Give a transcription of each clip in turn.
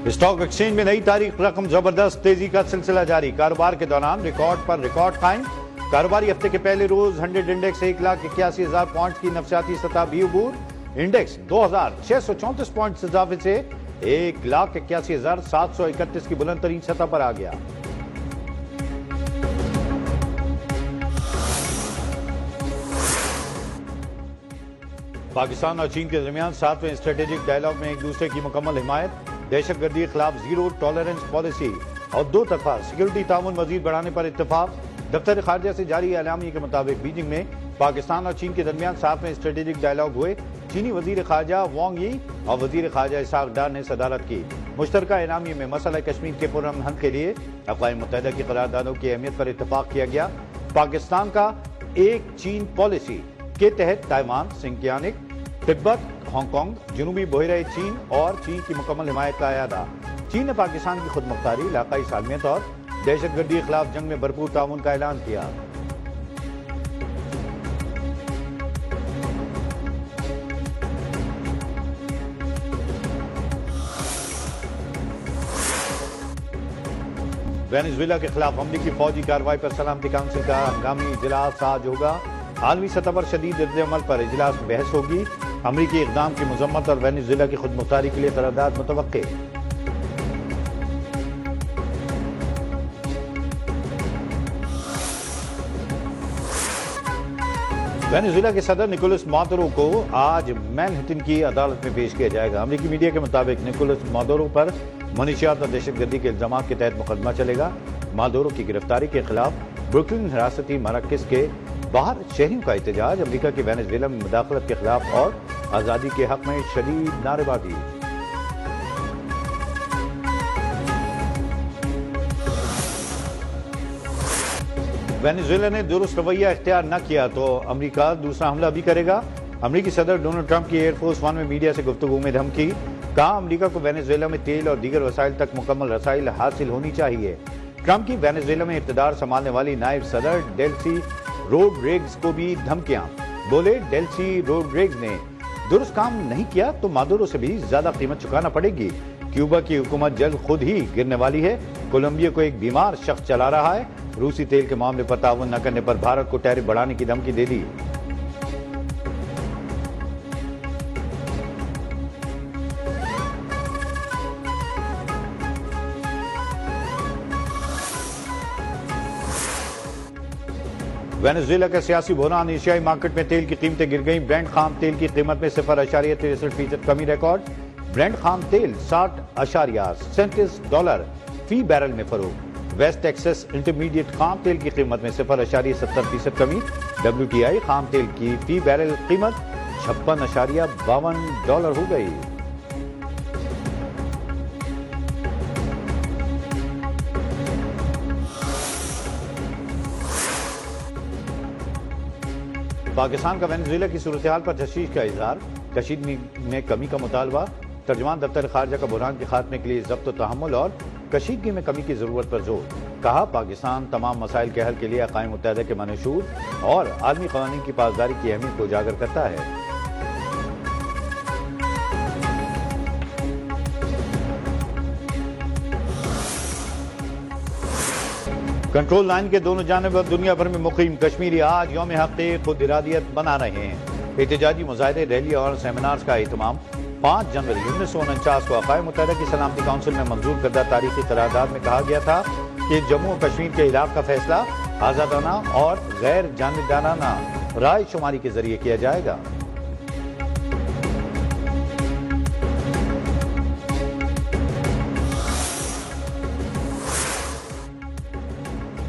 Stock exchange में नई तारीख रकम जबरदस्त तेजी का सिलसिला जारी। कारोबार के दौरान रिकॉर्ड पर रिकॉर्ड कायम। कारोबारी हफ्ते के पहले रोज 100 इंडेक्स 1,81,000 पॉइंट की नफसियाती सतह भी अबूर। इंडेक्स 2,634 पॉइंट से इजाफे से 1,81,731 की बुलंद तरीन सतह पर आ गया। पाकिस्तान और चीन के दरमियान 7वें स्ट्रेटेजिक डायलॉग में एक दूसरे की मुकम्मल हिमायत, दहशतगर्दी के खिलाफ जीरो टॉलरेंस पॉलिसी और दो तरफा सिक्योरिटी ताउन मजीद बढ़ाने पर इत्तेफाक। दफ्तर खारजा से जारी एलामिया के मुताबिक बीजिंग में पाकिस्तान और चीन के दरमियान 7वें स्ट्रेटेजिक डायलॉग हुए। चीनी वजीर खारजा वांग यी और वजीर खारजा इसहाक डार ने सदारत की। मुश्तरका एलामिया में मसला कश्मीर के पुरअमन हल के लिए अक़वाम मुत्तहिदा की करारदादों की अहमियत पर इत्तेफाक किया गया। पाकिस्तान का एक चीन पॉलिसी के तहत ताइवान, सिंकियानिक, तिब्बत, हांगकांग, जनूबी बहरे चीन और चीन की मुकम्मल हिमायत का अयादा। चीन ने पाकिस्तान की खुद मुख्तारी, इलाकाई सालमियत और दहशतगर्दी के खिलाफ जंग में भरपूर ताउन का ऐलान किया। वेनेजुएला के खिलाफ अमरीकी फौजी कार्रवाई पर सलामती काउंसिल का हंगामी इजलास आज होगा। आलमी सतह पर शदीद रद्द-ए-अमल पर इजलास में बहस होगी। अमरीकी इक़दाम की मज़म्मत और वेनेजुएला की खुद मुख्तारी के लिए करारदाद मुतवक्के। वेनेजुएला के सदर निकोलस मादुरो को आज मैनहट्टन की अदालत में पेश किया जाएगा। अमरीकी मीडिया के मुताबिक निकोलस मादुरो पर मनशियात और दहशतगर्दी के इल्जामात के तहत मुकदमा चलेगा। मादुरो की गिरफ्तारी के खिलाफ ब्रुकलिन हिरासती मराकज़ के बाहर शहरियों का एहतजाज, अमरीका की वेनेजुएला में मुदाखलत के खिलाफ और आज़ादी के हक में शदीद नारेबाजी। वेनेजुएला ने दुरुस्त रवैया इख्तियार न किया तो अमरीका दूसरा हमला भी करेगा। अमरीकी सदर डोनाल्ड ट्रंप की एयरफोर्स वन में मीडिया से गुफ्तगू में धमकी। कहा, अमरीका को वेनेजुएला में तेल और दीगर वसाइल तक मुकम्मल रसाइल हासिल होनी चाहिए। ट्रंप की वेनेजुएला में इक़्तिदार संभालने वाली नायब सदर डेल्सी रोड्रिग्स को भी धमकियां। बोले, डेल्सी रोड्रिग्स ने दुरुस्त काम नहीं किया तो मादुरो से भी ज्यादा कीमत चुकाना पड़ेगी। क्यूबा की हुकूमत जल्द खुद ही गिरने वाली है। कोलंबिया को एक बीमार शख्स चला रहा है। रूसी तेल के मामले पर ताउन न करने पर भारत को टैरिफ बढ़ाने की धमकी दे दी। वेनेजुएला का सियासी बहरान, एशियाई मार्केट में तेल की कीमतें गिर गईं। ब्रेंट खाम तेल की कीमत में 0.63% कमी रिकॉर्ड। ब्रेंट खाम तेल $60.37 फी बैरल में फरोख्त। वेस्ट टेक्सास इंटरमीडिएट खाम तेल की कीमत में 0.70% कमी। WTI खाम तेल की फी बैरल कीमत $56.52 हो गई। पाकिस्तान का वेनेजुएला की सूरत हाल पर तशवीश का इजहार। कशीदगी में कमी का मुतालबा। तर्जुमान दफ्तर खारजा का बुरहान के खात्मे के लिए ज़ब्त व तहम्मुल और कशीदगी में कमी की जरूरत पर जोर। कहा, पाकिस्तान तमाम मसाइल के हल के लिए अक़वाम मुत्तहिदा के मंशूर और आलमी क़वानीन की पासदारी की अहमियत को उजागर करता है। कंट्रोल लाइन के दोनों जानिब दुनिया भर में मुक़ीम कश्मीरी आज यौम हक़ खुद इरादियत मना रहे हैं। एहतजाजी मुजाहिदे, रैली और सेमिनार्स का एहतमाम 5 जनवरी 1949 को अक़वाम मुत्तहिदा की सलामती काउंसिल में मंजूर करदा तारीखी करारदाद में कहा गया था कि जम्मू और कश्मीर के इलाक़ का फैसला आज़ादाना और गैर जानिबदाराना राय शुमारी के जरिए किया जाएगा।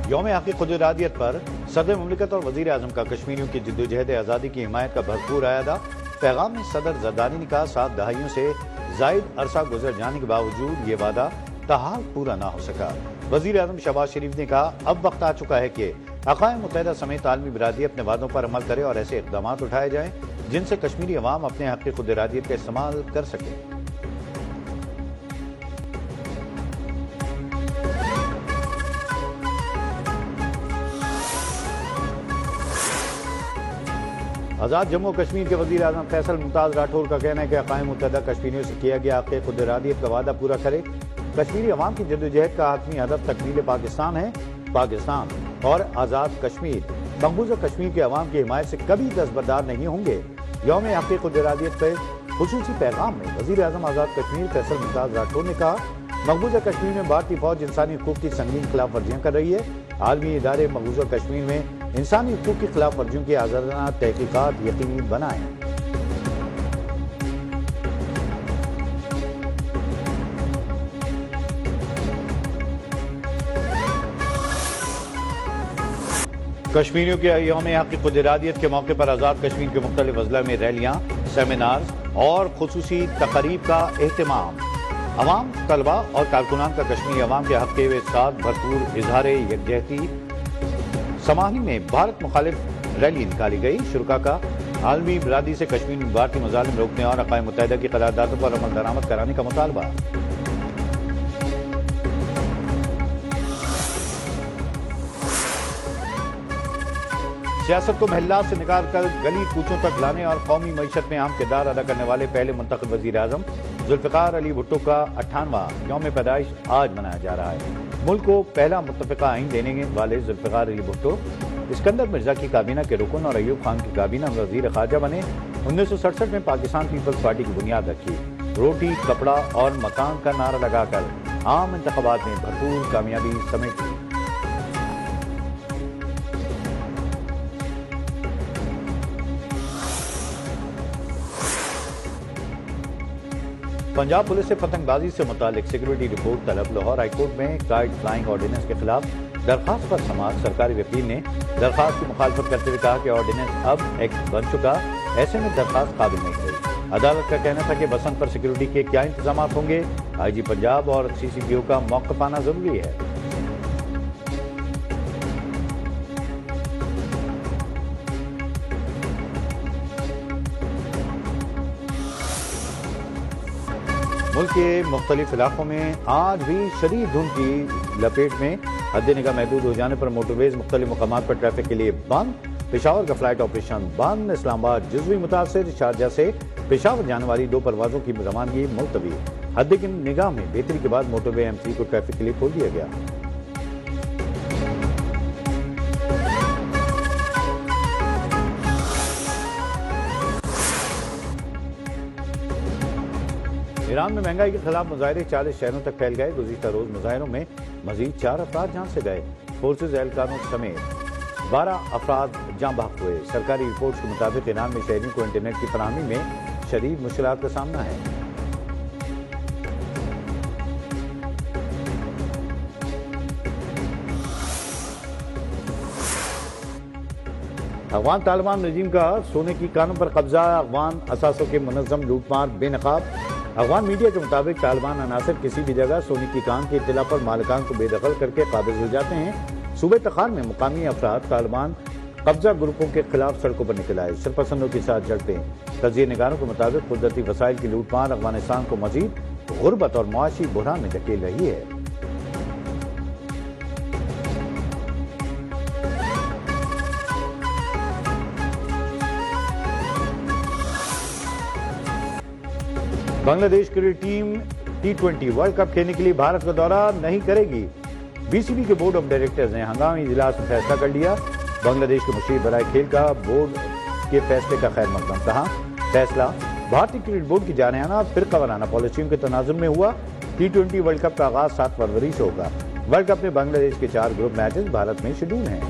यौम हक़ खुद इरादियत पर सदर मुमलिकत और वज़ीर आज़म का कश्मीरियों की जिद्दोजहद आज़ादी की हिमायत का भरपूर अयादा। पैगाम में सदर ज़रदारी ने कहा, 7 दहाइयों से ज़ायद अरसा गुजर जाने के बावजूद ये वादा ताहाल पूरा ना हो सका। वज़ीर आज़म शहबाज शरीफ ने कहा, अब वक्त आ चुका है कि अक़वाम मुत्तहिदा समेत आलमी बिरादरी अपने वादों पर अमल करे और ऐसे इक़दाम उठाए जाएं जिनसे कश्मीरी अवाम अपने हक़ खुद इरादियत का इस्तेमाल कर सके। آزاد جموں و کشمیر کے وزیر اعظم فیصل ممتاز راٹھور کا کہنا ہے کہ اقوام متحدہ کشمیریوں سے کیا گیا حق خود ارادیت کا وعدہ پورا کرے۔ کشمیری عوام کی جدوجہد کا حتمی ہدف تکمیل پاکستان ہے۔ پاکستان اور آزاد کشمیر مقبوضہ کشمیر کے عوام کی حمایت سے کبھی دستبردار نہیں ہوں گے۔ یوم حق خود ارادیت پر خصوصی پیغام میں وزیر اعظم آزاد کشمیر فیصل ممتاز راٹھور نے کہا، مقبوضہ کشمیر میں بھارتی فوج انسانی حقوق کی سنگین خلاف ورزیاں کر رہی ہے۔ عالمی ادارے مقبوضہ کشمیر میں انسانی حقوق کی خلاف ورزیوں کی آزادانہ تحقیقات یقینی بنائیں۔ کشمیریوں کے یوم حق خود ارادیت کے موقع پر آزاد کشمیر کے مختلف اضلاع میں ریلیاں، سیمینارز اور خصوصی تقاریب کا اہتمام۔ عوام، طلباء اور کارکنان کا کشمیری عوام کے حق کے ساتھ بھرپور اظہار یکجہتی۔ سماہی میں بھارت مخالف ریلی نکالی گئی۔ شرکا کا عالمی برادری سے کشمیر میں بھارتی مظالم روکنے اور اقوام متحدہ کی قراردادوں پر عمل درآمد کرانے کا مطالبہ۔ سیاست کو محلات سے نکال کر گلی کوچوں تک لانے اور قومی معیشت میں اہم کردار ادا کرنے والے پہلے منتخب وزیر اعظم ذوالفقار علی بھٹو کا 98واں یوم پیدائش آج منایا جا رہا ہے۔ ملک کو پہلا متفقہ آئین دینے والے ذوالفقار علی بھٹو اسکندر مرزا کی کابینہ کے رکن اور ایوب خان کی کابینہ میں وزیر خارجہ بنے۔ 1967 میں پاکستان پیپلز پارٹی کی بنیاد رکھی۔ روٹی، کپڑا اور مکان کا نعرہ لگا کر عام انتخابات میں بھرپور کامیابی سمیٹی۔ پنجاب پولیس سے پتنگ بازی سے متعلق سیکورٹی رپورٹ طلب۔ لاہور ہائی کورٹ میں کائٹ فلائنگ آرڈیننس کے خلاف درخواست پر سماعت۔ سرکاری وکیل نے درخواست کی مخالفت کرتے ہوئے کہا کہ آرڈیننس اب ایکٹ بن چکا، ایسے میں درخواست قابل نہیں رہی۔ عدالت کا کہنا تھا کہ بسنت پر سیکورٹی کے کیا انتظامات ہوں گے، آئی جی پنجاب اور سی سی پی او کا موقف آنا ضروری ہے۔ ملک کے مختلف علاقوں میں آج بھی شدید دھند کی لپیٹ میں حد نگاہ محدود ہو جانے پر موٹر ویز مختلف مقامات پر ٹریفک کے لیے بند۔ پشاور کا فلائٹ آپریشن بند۔ اسلام آباد جزوی متاثر۔ شارجہ سے پشاور جانے والی 2 پروازوں کی روانگی ملتوی۔ حد نگاہ میں بہتری کے بعد موٹر وے M3 کو ٹریفک کے لیے کھول دیا گیا۔ ایران میں مہنگائی کے خلاف مظاہرے 40 شہروں تک پھیل گئے۔ گزشتہ روز مظاہروں میں مزید 4 افراد جان سے گئے۔ فورسز اہلکاروں سمیت 12 افراد جاں بحق ہوئے۔ سرکاری رپورٹس کے مطابق ایران میں شہریوں کو انٹرنیٹ کی فراہمی میں شدید مشکلات کا سامنا ہے۔ افغان طالبان رجیم کا سونے کی کانوں پر قبضہ۔ افغان اثاثوں کے منظم لوٹ مار بے نقاب۔ افغان میڈیا کے مطابق طالبان عناصر کسی بھی جگہ سونے کی کان کی اطلاع پر مالکان کو بے دخل کر کے قابض ہو جاتے ہیں۔ صوبہ تخار میں مقامی افراد طالبان قبضہ گروپوں کے خلاف سڑکوں پر نکل آئے، شرپسندوں کے ساتھ جھڑپیں۔ تجزیہ نگاروں کے مطابق قدرتی وسائل کی لوٹ مار افغانستان کو مزید غربت اور معاشی بحران میں دھکیل رہی ہے۔ بنگلہ دیش cricket team T20 world cup کھیلنے کے لیے بھارت کا دورہ نہیں کرے گی۔ BCB کے بورڈ آف ڈائریکٹرز نے ہنگامی اجلاس میں فیصلہ کر لیا۔ بنگلہ دیش کے مشیر برائے کھیل کا بورڈ کے فیصلے کا خیر مقدم کہا۔ فیصلہ بھارتی کرکٹ بورڈ کی جارحانہ فرقہ وارانہ پالیسیوں کے تناظر میں ہوا۔ T20 ورلڈ کپ کا آغاز 7 فروری سے ہوگا۔ ورلڈ کپ میں بنگلہ دیش کے 4 گروپ میچز بھارت میں شیڈول ہیں۔